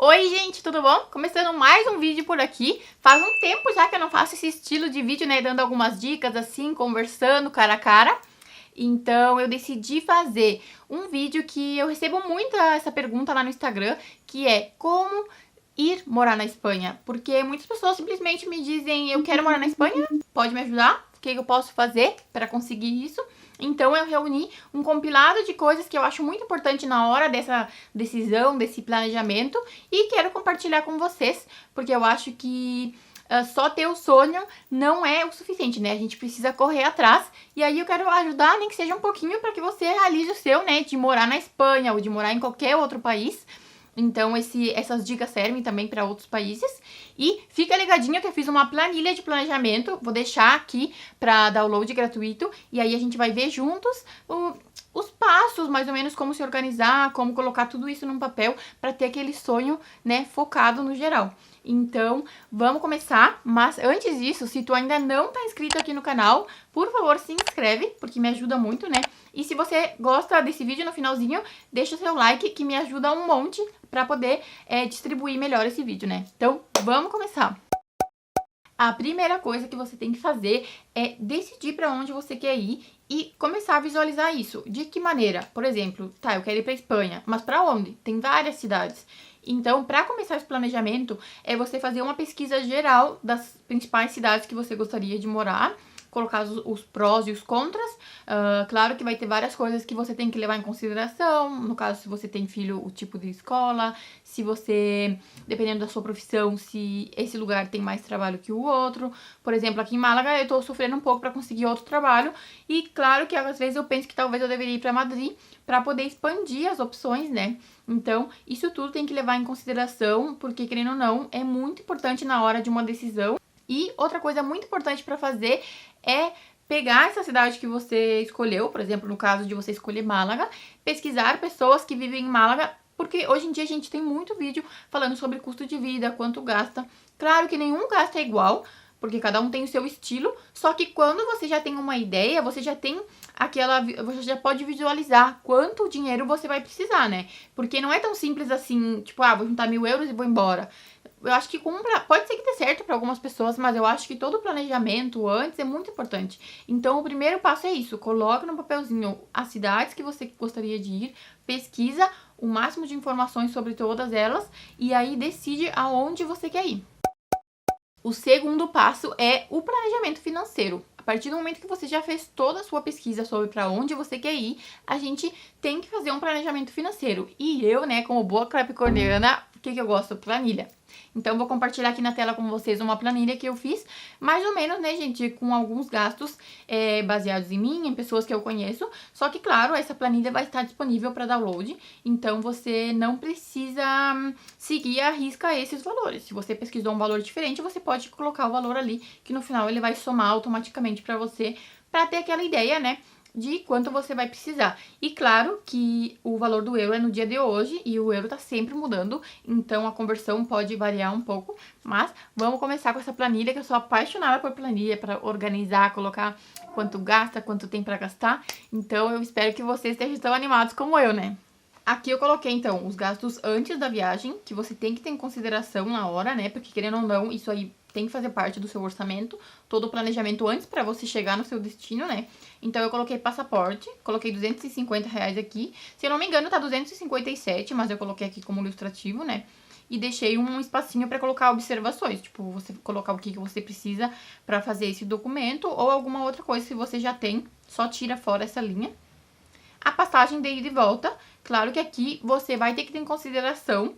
Oi gente, tudo bom? Começando mais um vídeo por aqui. Faz um tempo já que eu não faço esse estilo de vídeo, né, dando algumas dicas assim, conversando cara a cara. Então eu decidi fazer um vídeo que eu recebo muito essa pergunta lá no Instagram, que é como ir morar na Espanha. Porque muitas pessoas simplesmente me dizem, eu quero morar na Espanha, pode me ajudar? O que eu posso fazer para conseguir isso? Então eu reuni um compilado de coisas que eu acho muito importante na hora dessa decisão, desse planejamento, e quero compartilhar com vocês, porque eu acho que só ter o sonho não é o suficiente, né? A gente precisa correr atrás, e aí eu quero ajudar, nem que seja um pouquinho, para que você realize o seu, né? De morar na Espanha ou de morar em qualquer outro país. Então, essas dicas servem também para outros países. E fica ligadinho que eu fiz uma planilha de planejamento. Vou deixar aqui para download gratuito. E aí a gente vai ver juntos os passos, mais ou menos, como se organizar, como colocar tudo isso num papel para ter aquele sonho, né, focado no geral. Então, vamos começar, mas antes disso, se tu ainda não tá inscrito aqui no canal, por favor, se inscreve, porque me ajuda muito, né? E se você gosta desse vídeo no finalzinho, deixa o seu like, que me ajuda um monte pra poder distribuir melhor esse vídeo, né? Então, vamos começar! A primeira coisa que você tem que fazer é decidir para onde você quer ir e começar a visualizar isso. De que maneira? Por exemplo, tá, eu quero ir para Espanha, mas para onde? Tem várias cidades. Então, para começar esse planejamento, é você fazer uma pesquisa geral das principais cidades que você gostaria de morar, colocar os prós e os contras. Claro que vai ter várias coisas que você tem que levar em consideração. No caso, se você tem filho, o tipo de escola, se você, dependendo da sua profissão, se esse lugar tem mais trabalho que o outro. Por exemplo, aqui em Málaga eu tô sofrendo um pouco para conseguir outro trabalho. E claro que às vezes eu penso que talvez eu deveria ir para Madrid para poder expandir as opções, né? Então, isso tudo tem que levar em consideração, porque querendo ou não, é muito importante na hora de uma decisão. E outra coisa muito importante para fazer é pegar essa cidade que você escolheu, por exemplo, no caso de você escolher Málaga, pesquisar pessoas que vivem em Málaga, porque hoje em dia a gente tem muito vídeo falando sobre custo de vida, quanto gasta. Claro que nenhum gasto é igual, porque cada um tem o seu estilo, só que quando você já tem uma ideia, você já tem você já pode visualizar quanto dinheiro você vai precisar, né? Porque não é tão simples assim, tipo, vou juntar 1.000 euros e vou embora. Eu acho que pode ser que dê certo para algumas pessoas, mas eu acho que todo o planejamento antes é muito importante. Então, o primeiro passo é isso. Coloca no papelzinho as cidades que você gostaria de ir, pesquisa o máximo de informações sobre todas elas e aí decide aonde você quer ir. O segundo passo é o planejamento financeiro. A partir do momento que você já fez toda a sua pesquisa sobre para onde você quer ir, a gente tem que fazer um planejamento financeiro. E eu, né, como boa capricorniana, o que eu gosto? Planilha. Então, vou compartilhar aqui na tela com vocês uma planilha que eu fiz, mais ou menos, né, gente, com alguns gastos baseados em mim, em pessoas que eu conheço. Só que, claro, essa planilha vai estar disponível para download, então você não precisa seguir à risca esses valores. Se você pesquisou um valor diferente, você pode colocar o valor ali, que no final ele vai somar automaticamente para você, para ter aquela ideia, né, de quanto você vai precisar. E claro que o valor do euro é no dia de hoje e o euro tá sempre mudando, então a conversão pode variar um pouco, mas vamos começar com essa planilha, que eu sou apaixonada por planilha, para organizar, colocar quanto gasta, quanto tem para gastar, então eu espero que vocês estejam tão animados como eu, né? Aqui eu coloquei, então, os gastos antes da viagem, que você tem que ter em consideração na hora, né? Porque, querendo ou não, isso aí tem que fazer parte do seu orçamento, todo o planejamento antes para você chegar no seu destino, né? Então, eu coloquei passaporte, coloquei R$ 250 aqui. Se eu não me engano, tá 257, mas eu coloquei aqui como ilustrativo, né? E deixei um espacinho para colocar observações, tipo, você colocar o que você precisa para fazer esse documento ou alguma outra coisa que você já tem, só tira fora essa linha. A passagem de ida e volta, claro que aqui você vai ter que ter em consideração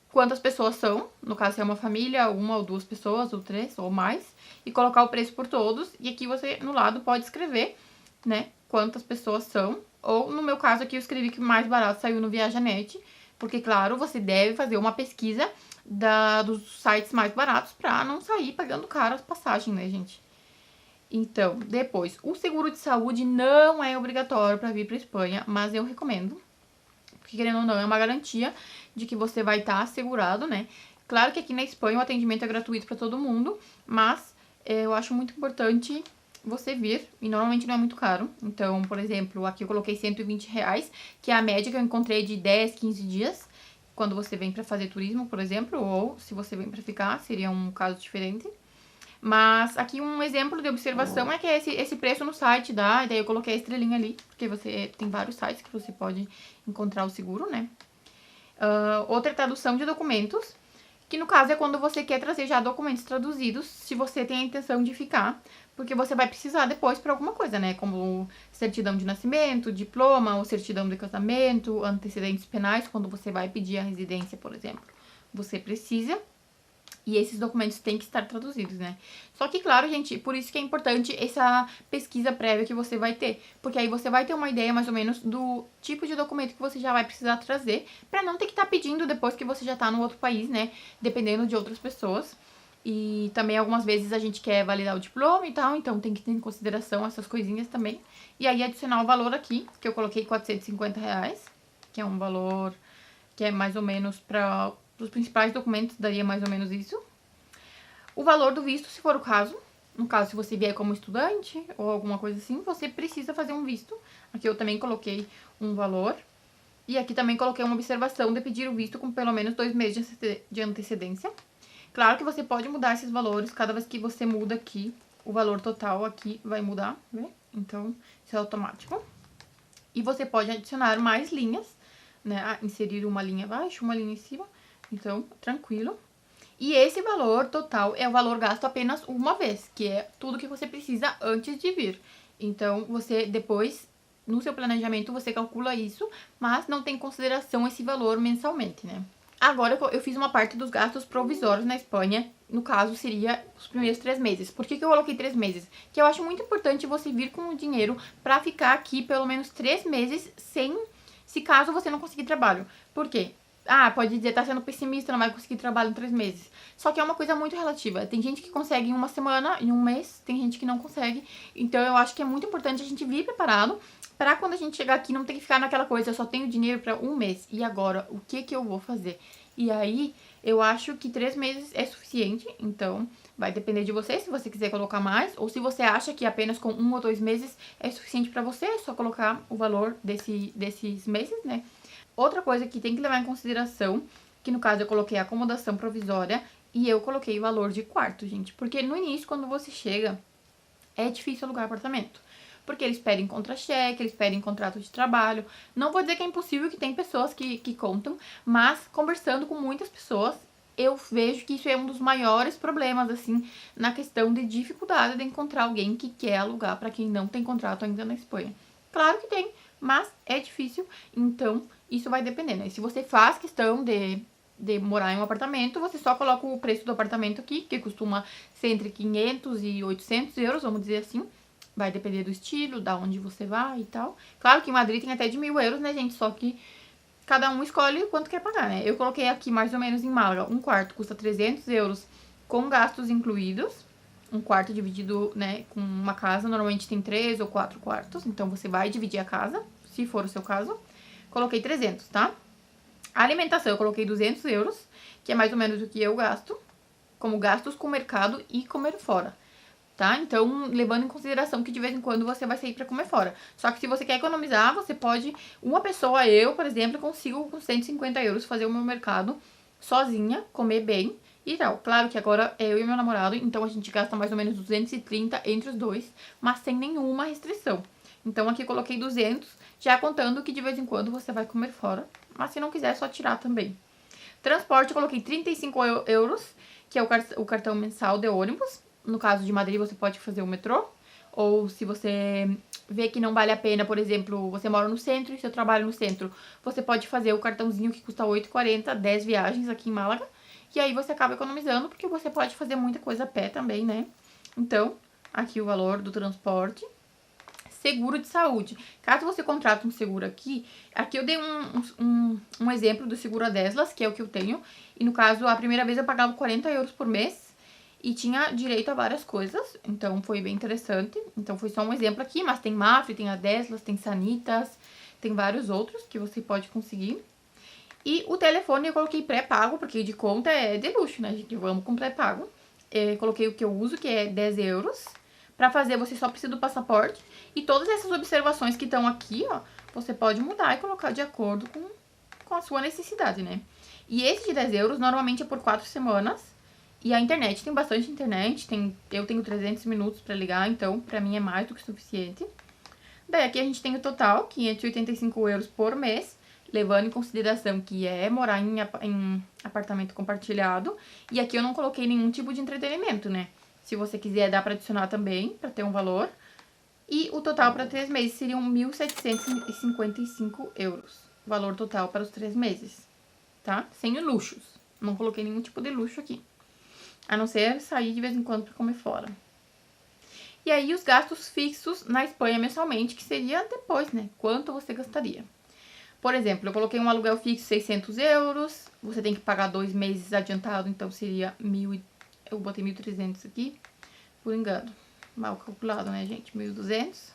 quantas pessoas são, no caso se é uma família, uma ou duas pessoas, ou três, ou mais, e colocar o preço por todos, e aqui você, no lado, pode escrever, né, quantas pessoas são, ou no meu caso aqui eu escrevi que o mais barato saiu no Viajanete, porque, claro, você deve fazer uma pesquisa dos sites mais baratos pra não sair pagando caro as passagens, né, gente? Então, depois, o seguro de saúde não é obrigatório para vir para Espanha, mas eu recomendo, porque querendo ou não, é uma garantia de que você vai estar assegurado, né? Claro que aqui na Espanha o atendimento é gratuito para todo mundo, mas eu acho muito importante você vir, e normalmente não é muito caro. Então, por exemplo, aqui eu coloquei R$ 120, que é a média que eu encontrei de 10, 15 dias. quando você vem pra fazer turismo, por exemplo, ou se você vem pra ficar, seria um caso diferente. Mas aqui um exemplo de observação é que é esse preço no site dá, e daí eu coloquei a estrelinha ali, porque você tem vários sites que você pode encontrar o seguro, né? Outra tradução de documentos, que no caso é quando você quer trazer já documentos traduzidos, se você tem a intenção de ficar, porque você vai precisar depois para alguma coisa, né? Como certidão de nascimento, diploma, ou certidão de casamento, antecedentes penais, quando você vai pedir a residência, por exemplo. Você precisa. E esses documentos têm que estar traduzidos, né? Só que, claro, gente, por isso que é importante essa pesquisa prévia que você vai ter. Porque aí você vai ter uma ideia, mais ou menos, do tipo de documento que você já vai precisar trazer. Pra não ter que estar pedindo depois que você já tá no outro país, né? Dependendo de outras pessoas. E também, algumas vezes, a gente quer validar o diploma e tal. Então, tem que ter em consideração essas coisinhas também. E aí, adicionar o valor aqui, que eu coloquei R$450. Que é um valor que é mais ou menos para os principais documentos, daria mais ou menos isso. O valor do visto, se for o caso. No caso, se você vier como estudante ou alguma coisa assim, você precisa fazer um visto. Aqui eu também coloquei um valor. E aqui também coloquei uma observação de pedir o visto com pelo menos 2 meses de antecedência. Claro que você pode mudar esses valores, cada vez que você muda aqui, o valor total aqui vai mudar, né? Então, isso é automático. E você pode adicionar mais linhas, né? Inserir uma linha abaixo, uma linha em cima. Então, tranquilo. E esse valor total é o valor gasto apenas uma vez, que é tudo que você precisa antes de vir. Então, você depois, no seu planejamento, você calcula isso, mas não tem em consideração esse valor mensalmente, né? Agora, eu fiz uma parte dos gastos provisórios na Espanha, no caso, seria os primeiros 3 meses. Por que eu coloquei 3 meses? Que eu acho muito importante você vir com o dinheiro pra ficar aqui pelo menos 3 meses se caso você não conseguir trabalho. Por quê? Ah, pode dizer, tá sendo pessimista, não vai conseguir trabalho em 3 meses. Só que é uma coisa muito relativa. Tem gente que consegue em uma semana, em um mês, tem gente que não consegue. Então, eu acho que é muito importante a gente vir preparado pra quando a gente chegar aqui não ter que ficar naquela coisa, eu só tenho dinheiro pra um mês. E agora, o que eu vou fazer? E aí, eu acho que 3 meses é suficiente. Então, vai depender de você, se você quiser colocar mais. Ou se você acha que apenas com 1 ou 2 meses é suficiente pra você, é só colocar o valor desses meses, né? Outra coisa que tem que levar em consideração, que no caso eu coloquei a acomodação provisória e eu coloquei o valor de quarto, gente. Porque no início, quando você chega, é difícil alugar apartamento. Porque eles pedem contra-cheque, eles pedem contrato de trabalho. Não vou dizer que é impossível, que tem pessoas que contam, mas conversando com muitas pessoas, eu vejo que isso é um dos maiores problemas, assim, na questão de dificuldade de encontrar alguém que quer alugar para quem não tem contrato ainda na Espanha. Claro que tem, mas é difícil, então isso vai depender, né? Se você faz questão de morar em um apartamento, você só coloca o preço do apartamento aqui, que costuma ser entre 500 e 800 euros, vamos dizer assim. Vai depender do estilo, da onde você vai e tal. Claro que em Madrid tem até de 1.000 euros, né, gente? Só que cada um escolhe quanto quer pagar, né? Eu coloquei aqui mais ou menos em Málaga, um quarto custa 300 euros com gastos incluídos. Um quarto dividido, né, com uma casa, normalmente tem 3 ou 4 quartos. Então, você vai dividir a casa, se for o seu caso. Coloquei 300, tá? A alimentação eu coloquei 200 euros, que é mais ou menos o que eu gasto, como gastos com o mercado e comer fora, tá? Então, levando em consideração que de vez em quando você vai sair pra comer fora. Só que se você quer economizar, você pode... Uma pessoa, eu, por exemplo, consigo com 150 euros fazer o meu mercado sozinha, comer bem e tal. Claro que agora é eu e meu namorado, então a gente gasta mais ou menos 230 entre os dois, mas sem nenhuma restrição. Então, aqui eu coloquei 200, já contando que de vez em quando você vai comer fora. Mas se não quiser, é só tirar também. Transporte, eu coloquei 35 euros, que é o cartão mensal de ônibus. No caso de Madrid, você pode fazer o metrô. Ou se você vê que não vale a pena, por exemplo, você mora no centro e seu trabalho no centro, você pode fazer o cartãozinho que custa 8,40, 10 viagens aqui em Málaga. E aí você acaba economizando, porque você pode fazer muita coisa a pé também, né? Então, aqui o valor do transporte. Seguro de saúde. Caso você contrate um seguro aqui eu dei um exemplo do seguro Adeslas, que é o que eu tenho. E no caso, a primeira vez eu pagava 40 euros por mês e tinha direito a várias coisas. Então, foi bem interessante. Então, foi só um exemplo aqui, mas tem Mafre, tem Adeslas, tem Sanitas, tem vários outros que você pode conseguir. E o telefone eu coloquei pré-pago, porque de conta é de luxo, né, gente? Vamos com pré-pago. Coloquei o que eu uso, que é 10 euros. Pra fazer, você só precisa do passaporte. E todas essas observações que estão aqui, ó, você pode mudar e colocar de acordo com a sua necessidade, né? E esse de 10 euros normalmente é por 4 semanas. E a internet, tem bastante internet, eu tenho 300 minutos pra ligar, então pra mim é mais do que suficiente. Daí aqui a gente tem o total, 585 euros por mês, levando em consideração que é morar em apartamento compartilhado. E aqui eu não coloquei nenhum tipo de entretenimento, né? Se você quiser, dá pra adicionar também, pra ter um valor. E o total para 3 meses seriam 1.755 euros. Valor total para os 3 meses, tá? Sem luxos. Não coloquei nenhum tipo de luxo aqui. A não ser sair de vez em quando para comer fora. E aí os gastos fixos na Espanha mensalmente, que seria depois, né? Quanto você gastaria. Por exemplo, eu coloquei um aluguel fixo 600 euros. Você tem que pagar 2 meses adiantado, então seria 1.000. Eu botei 1.300 aqui, por engano. Mal calculado, né, gente? 1.200.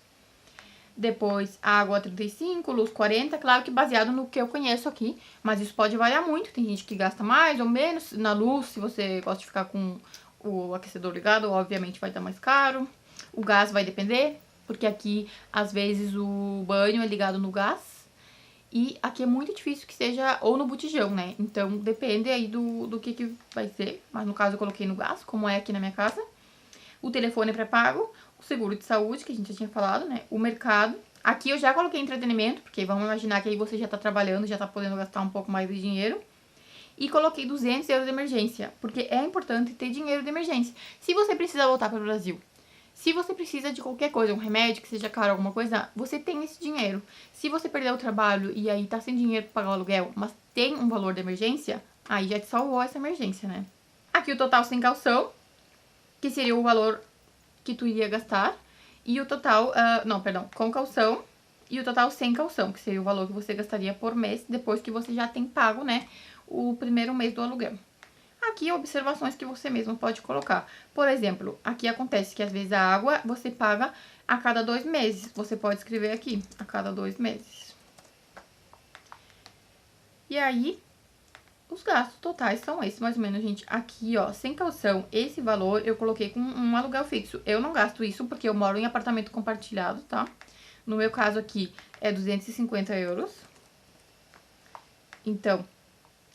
Depois, água 35, luz 40. Claro que baseado no que eu conheço aqui. Mas isso pode variar muito. Tem gente que gasta mais ou menos. Na luz, se você gosta de ficar com o aquecedor ligado, obviamente vai estar mais caro. O gás vai depender. Porque aqui, às vezes, o banho é ligado no gás. E aqui é muito difícil que seja ou no botijão, né? Então, depende aí do que vai ser. Mas no caso, eu coloquei no gás, como é aqui na minha casa. O telefone pré-pago, o seguro de saúde, que a gente já tinha falado, né? O mercado. Aqui eu já coloquei entretenimento, porque vamos imaginar que aí você já tá trabalhando, já tá podendo gastar um pouco mais de dinheiro. E coloquei 200 euros de emergência, porque é importante ter dinheiro de emergência. Se você precisa voltar para o Brasil, se você precisa de qualquer coisa, um remédio, que seja caro, alguma coisa, você tem esse dinheiro. Se você perder o trabalho e aí tá sem dinheiro para pagar o aluguel, mas tem um valor de emergência, aí já te salvou essa emergência, né? Aqui o total sem calção, que seria o valor que tu iria gastar, e o total, com calção, e o total sem calção, que seria o valor que você gastaria por mês, depois que você já tem pago, né, o primeiro mês do aluguel. Aqui, observações que você mesmo pode colocar. Por exemplo, aqui acontece que às vezes a água você paga a cada 2 meses. Você pode escrever aqui, a cada 2 meses. E aí, os gastos totais são esses, mais ou menos, gente. Aqui, ó, sem calção, esse valor eu coloquei com um aluguel fixo. Eu não gasto isso porque eu moro em apartamento compartilhado, tá? No meu caso aqui, é 250 euros. Então,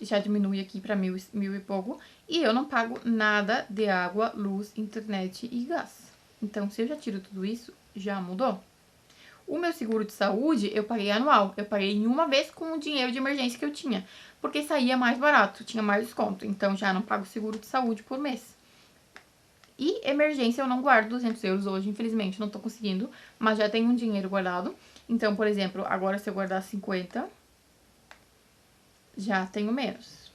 já diminui aqui pra 1.000 e pouco. E eu não pago nada de água, luz, internet e gás. Então, se eu já tiro tudo isso, já mudou. O meu seguro de saúde, eu paguei anual. Eu paguei em uma vez com o dinheiro de emergência que eu tinha. Porque saía mais barato, tinha mais desconto. Então, já não pago seguro de saúde por mês. E emergência, eu não guardo 200 euros hoje, infelizmente, não tô conseguindo. Mas já tenho um dinheiro guardado. Então, por exemplo, agora se eu guardar 50, já tenho menos.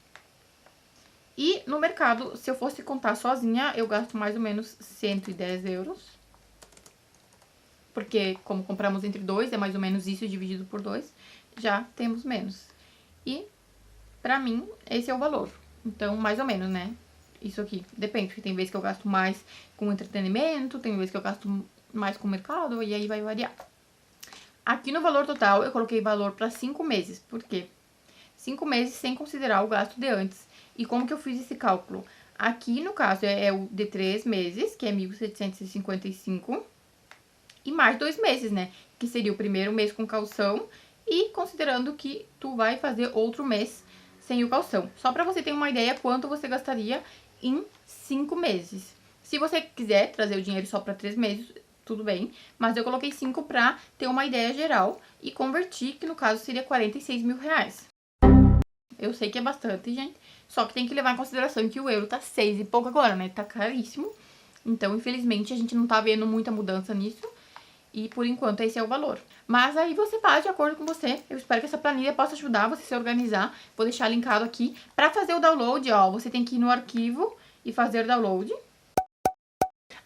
E no mercado, se eu fosse contar sozinha, eu gasto mais ou menos 110 euros. Porque, como compramos entre 2, é mais ou menos isso dividido por 2, já temos menos. E, pra mim, esse é o valor. Então, mais ou menos, né? Isso aqui, depende, porque tem vezes que eu gasto mais com entretenimento, tem vezes que eu gasto mais com o mercado, e aí vai variar. Aqui no valor total, eu coloquei valor pra 5 meses. Por quê? 5 meses sem considerar o gasto de antes. E como que eu fiz esse cálculo? Aqui, no caso, é o de 3 meses, que é 1.755. E mais 2 meses, né? Que seria o primeiro mês com calção. E considerando que tu vai fazer outro mês sem o calção. Só pra você ter uma ideia quanto você gastaria em 5 meses. Se você quiser trazer o dinheiro só pra 3 meses, tudo bem. Mas eu coloquei 5 pra ter uma ideia geral. E converti, que no caso seria 46 mil reais. Eu sei que é bastante, gente. Só que tem que levar em consideração que o euro tá 6 e pouco agora, né? Tá caríssimo. Então, infelizmente, a gente não tá vendo muita mudança nisso. E, por enquanto, esse é o valor. Mas aí você faz de acordo com você. Eu espero que essa planilha possa ajudar você a se organizar. Vou deixar linkado aqui. Pra fazer o download, ó, você tem que ir no arquivo e fazer download.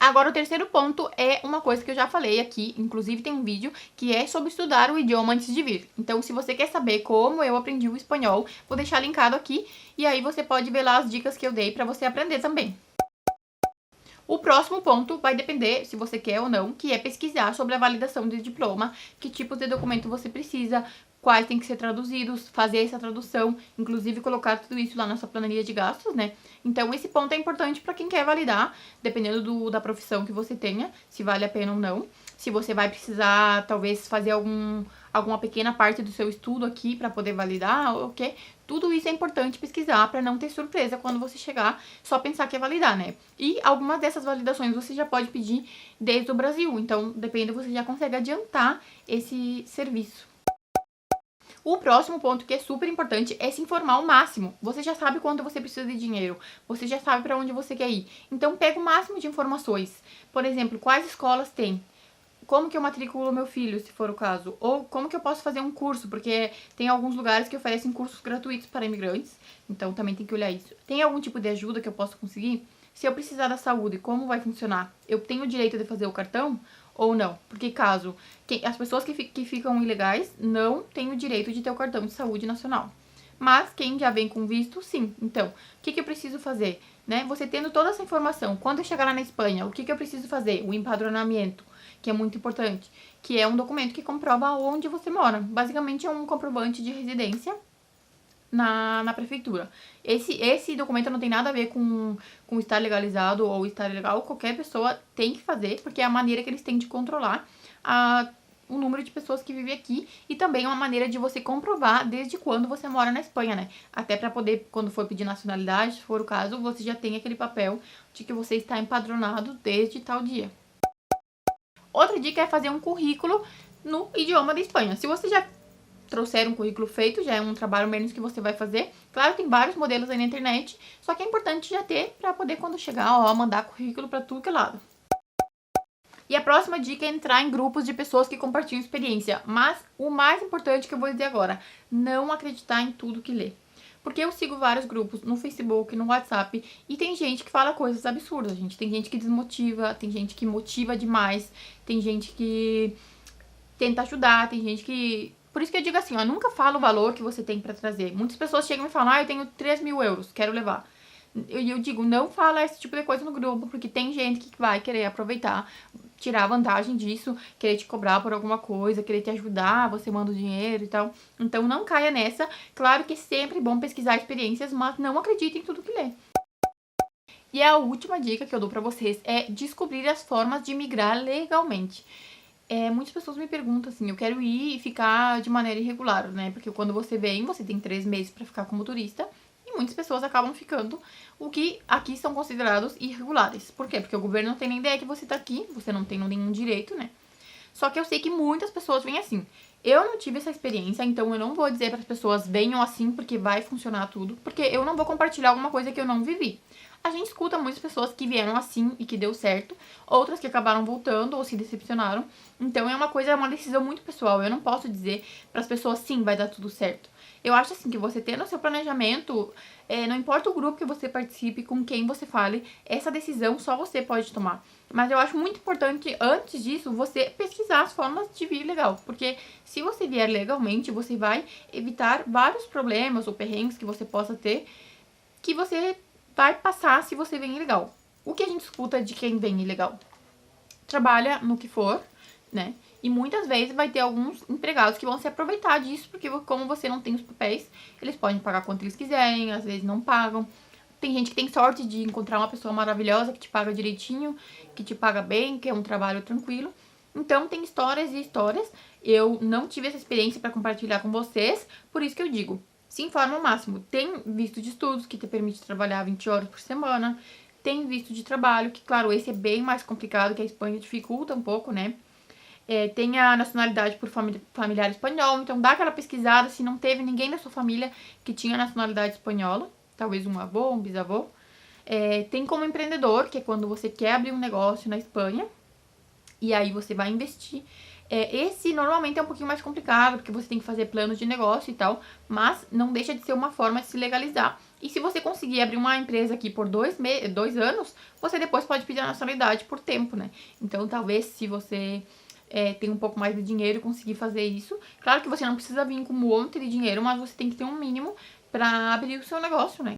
Agora, o terceiro ponto é uma coisa que eu já falei aqui, inclusive tem um vídeo, que é sobre estudar o idioma antes de vir. Então, se você quer saber como eu aprendi o espanhol, vou deixar linkado aqui, e aí você pode ver lá as dicas que eu dei pra você aprender também. O próximo ponto vai depender se você quer ou não, que é pesquisar sobre a validação de diploma, que tipos de documento você precisa, quais tem que ser traduzidos, fazer essa tradução, inclusive colocar tudo isso lá na sua planilha de gastos, né? Então, esse ponto é importante para quem quer validar, dependendo da profissão que você tenha, se vale a pena ou não. Se você vai precisar, talvez, fazer alguma pequena parte do seu estudo aqui para poder validar, ok? Tudo isso é importante pesquisar para não ter surpresa quando você chegar, só pensar que é validar, né? E algumas dessas validações você já pode pedir desde o Brasil, então depende, você já consegue adiantar esse serviço. O próximo ponto que é super importante é se informar ao máximo. Você já sabe quanto você precisa de dinheiro, você já sabe para onde você quer ir. Então pega o máximo de informações. Por exemplo, quais escolas tem? Como que eu matriculo meu filho, se for o caso? Ou como que eu posso fazer um curso? Porque tem alguns lugares que oferecem cursos gratuitos para imigrantes. Então também tem que olhar isso. Tem algum tipo de ajuda que eu posso conseguir? Se eu precisar da saúde, como vai funcionar? Eu tenho o direito de fazer o cartão ou não? Porque caso as pessoas que ficam ilegais não têm o direito de ter o cartão de saúde nacional. Mas quem já vem com visto, sim. Então, o que eu preciso fazer? Né? Você tendo toda essa informação, quando eu chegar lá na Espanha, o que eu preciso fazer? O empadronamento, que é muito importante, que é um documento que comprova onde você mora. Basicamente é um comprovante de residência na prefeitura. Esse documento não tem nada a ver com estar legalizado ou estar ilegal. Qualquer pessoa tem que fazer, porque é a maneira que eles têm de controlar o número de pessoas que vivem aqui e também é uma maneira de você comprovar desde quando você mora na Espanha, né? Até para poder, quando for pedir nacionalidade, se for o caso, você já tem aquele papel de que você está empadronado desde tal dia. Outra dica é fazer um currículo no idioma da Espanha. Se você já trouxer um currículo feito, já é um trabalho menos que você vai fazer. Claro, tem vários modelos aí na internet, só que é importante já ter para poder, quando chegar, mandar currículo para tudo que é lado. E a próxima dica é entrar em grupos de pessoas que compartilham experiência. Mas o mais importante que eu vou dizer agora, não acreditar em tudo que lê. Porque eu sigo vários grupos no Facebook, no WhatsApp, e tem gente que fala coisas absurdas, gente. Tem gente que desmotiva, tem gente que motiva demais, tem gente que tenta ajudar, tem gente que... Por isso que eu digo assim, nunca fala o valor que você tem pra trazer. Muitas pessoas chegam e falam, eu tenho 3.000 euros, quero levar. Eu digo, não fala esse tipo de coisa no grupo, porque tem gente que vai querer aproveitar, tirar vantagem disso, querer te cobrar por alguma coisa, querer te ajudar, você manda o dinheiro e tal. Então não caia nessa. Claro que é sempre bom pesquisar experiências, mas não acredite em tudo que lê. E a última dica que eu dou pra vocês é descobrir as formas de migrar legalmente. Muitas pessoas me perguntam assim, eu quero ir e ficar de maneira irregular, né? Porque quando você vem, você tem 3 meses pra ficar como turista. E muitas pessoas acabam ficando, o que aqui são considerados irregulares. Por quê? Porque o governo não tem nem ideia que você tá aqui, você não tem nenhum direito, né? Só que eu sei que muitas pessoas vêm assim. Eu não tive essa experiência, então eu não vou dizer para as pessoas venham assim porque vai funcionar tudo, porque eu não vou compartilhar alguma coisa que eu não vivi. A gente escuta muitas pessoas que vieram assim e que deu certo, outras que acabaram voltando ou se decepcionaram. Então é uma decisão muito pessoal. Eu não posso dizer para as pessoas sim, vai dar tudo certo. Eu acho assim que você tendo o seu planejamento, não importa o grupo que você participe, com quem você fale, essa decisão só você pode tomar. Mas eu acho muito importante, antes disso, você pesquisar as formas de vir legal. Porque se você vier legalmente, você vai evitar vários problemas ou perrengues que você possa ter, que você vai passar se você vem ilegal. O que a gente escuta de quem vem ilegal? Trabalha no que for, né? E muitas vezes vai ter alguns empregados que vão se aproveitar disso, porque como você não tem os papéis, eles podem pagar quanto eles quiserem, às vezes não pagam. Tem gente que tem sorte de encontrar uma pessoa maravilhosa que te paga direitinho, que te paga bem, que é um trabalho tranquilo. Então tem histórias e histórias. Eu não tive essa experiência para compartilhar com vocês, por isso que eu digo, se informa ao máximo. Tem visto de estudos que te permite trabalhar 20 horas por semana. Tem visto de trabalho, que claro, esse é bem mais complicado, que a Espanha dificulta um pouco, né? Tem a nacionalidade por familiar espanhol, então dá aquela pesquisada se não teve ninguém da sua família que tinha nacionalidade espanhola, talvez um avô, um bisavô. Tem como empreendedor, que é quando você quer abrir um negócio na Espanha, e aí você vai investir. Esse normalmente é um pouquinho mais complicado, porque você tem que fazer planos de negócio e tal, mas não deixa de ser uma forma de se legalizar. E se você conseguir abrir uma empresa aqui por 2 anos, você depois pode pedir a nacionalidade por tempo, né? Então talvez se você tem um pouco mais de dinheiro e conseguir fazer isso. Claro que você não precisa vir com um monte de dinheiro, mas você tem que ter um mínimo pra abrir o seu negócio, né?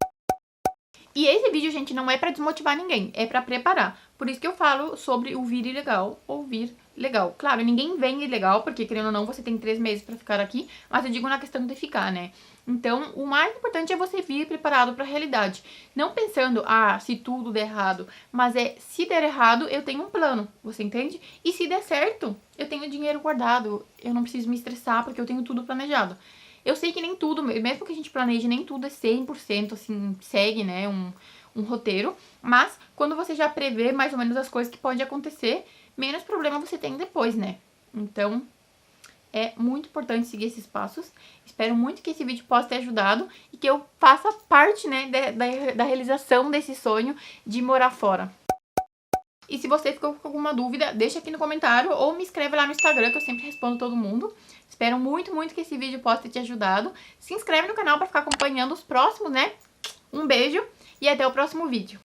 E esse vídeo, gente, não é pra desmotivar ninguém, é pra preparar. Por isso que eu falo sobre o vir ilegal ou vir legal. Claro, ninguém vem ilegal, porque querendo ou não, você tem 3 meses pra ficar aqui, mas eu digo na questão de ficar, né? Então, o mais importante é você vir preparado pra realidade. Não pensando, se tudo der errado, mas se der errado, eu tenho um plano, você entende? E se der certo, eu tenho dinheiro guardado, eu não preciso me estressar porque eu tenho tudo planejado. Eu sei que nem tudo, mesmo que a gente planeje, nem tudo é 100% assim, segue, né, um roteiro. Mas quando você já prevê mais ou menos as coisas que podem acontecer, menos problema você tem depois, né? Então, é muito importante seguir esses passos. Espero muito que esse vídeo possa ter ajudado e que eu faça parte, né, da realização desse sonho de morar fora. E se você ficou com alguma dúvida, deixa aqui no comentário ou me escreve lá no Instagram, que eu sempre respondo todo mundo. Espero muito, muito que esse vídeo possa ter te ajudado. Se inscreve no canal para ficar acompanhando os próximos, né? Um beijo e até o próximo vídeo.